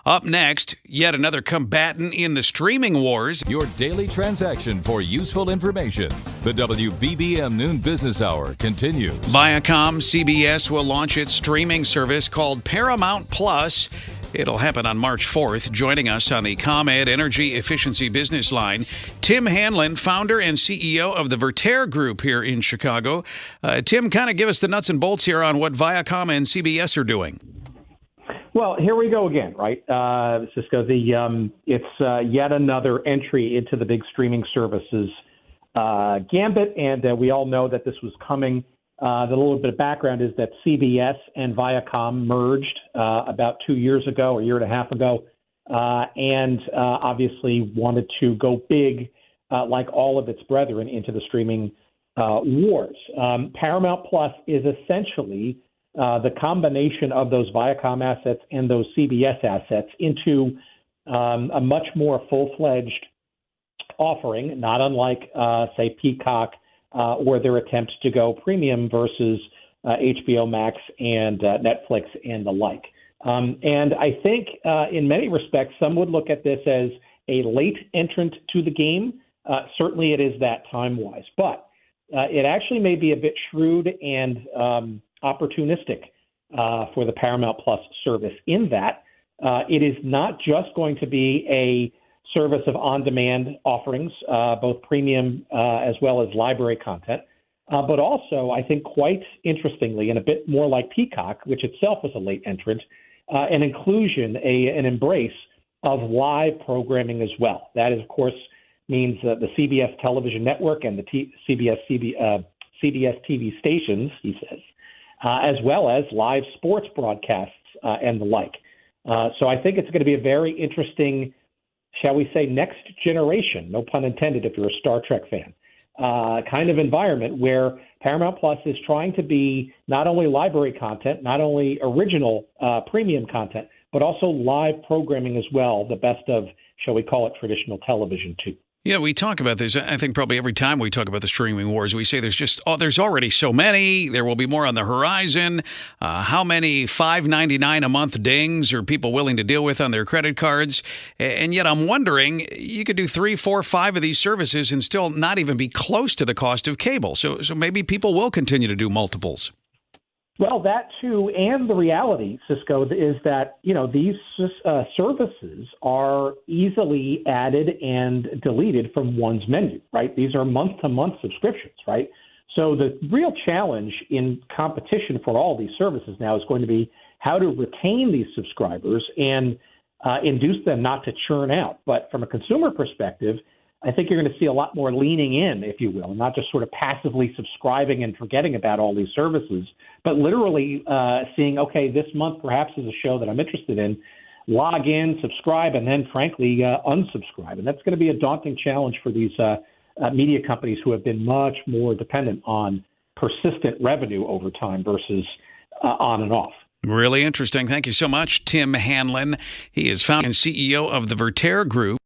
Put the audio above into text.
Up next, yet another combatant in the streaming wars. Your daily transaction for useful information. The WBBM Noon Business Hour continues. ViacomCBS will launch its streaming service called Paramount Plus. It'll happen on March 4th. Joining us on the ComEd Energy Efficiency Business Line, Tim Hanlon, founder and CEO of the Vertere Group here in Chicago. Tim, kind of give us the nuts and bolts here on what Viacom and CBS are doing. Well, here we go again, right, Cisco? It's yet another entry into the big streaming services gambit, and we all know that this was coming. The little bit of background is that CBS and Viacom merged about 2 years ago, a year and a half ago, and obviously wanted to go big, like all of its brethren, into the streaming wars. Paramount Plus is essentially the combination of those Viacom assets and those CBS assets into a much more full-fledged offering, not unlike, say, Peacock, or their attempts to go premium versus HBO Max and Netflix and the like. And I think in many respects, some would look at this as a late entrant to the game. Certainly it is that time-wise. But it actually may be a bit shrewd and opportunistic for the Paramount Plus service in that it is not just going to be a service of on-demand offerings, both premium as well as library content, but also, I think quite interestingly, and a bit more like Peacock, which itself was a late entrant, an inclusion, an embrace of live programming as well. That, of course, means the CBS television network and the CBS TV stations, he says, as well as live sports broadcasts and the like. So I think it's going to be a very interesting, shall we say, next generation, no pun intended if you're a Star Trek fan, kind of environment where Paramount Plus is trying to be not only library content, not only original premium content, but also live programming as well, the best of, shall we call it, traditional television too. Yeah, we talk about this. I think probably every time we talk about the streaming wars, we say there's already so many. There will be more on the horizon. How many $5.99 a month dings are people willing to deal with on their credit cards? And yet I'm wondering, you could do 3, 4, 5 of these services and still not even be close to the cost of cable. So maybe people will continue to do multiples. Well, that too, and the reality, Cisco, is that, these services are easily added and deleted from one's menu, right? These are month-to-month subscriptions, right? So the real challenge in competition for all these services now is going to be how to retain these subscribers and induce them not to churn out. But from a consumer perspective, I think you're going to see a lot more leaning in, if you will, not just sort of passively subscribing and forgetting about all these services, but literally seeing, okay, this month perhaps is a show that I'm interested in, log in, subscribe, and then, frankly, unsubscribe. And that's going to be a daunting challenge for these media companies who have been much more dependent on persistent revenue over time versus on and off. Really interesting. Thank you so much, Tim Hanlon. He is founder and CEO of the Vertere Group.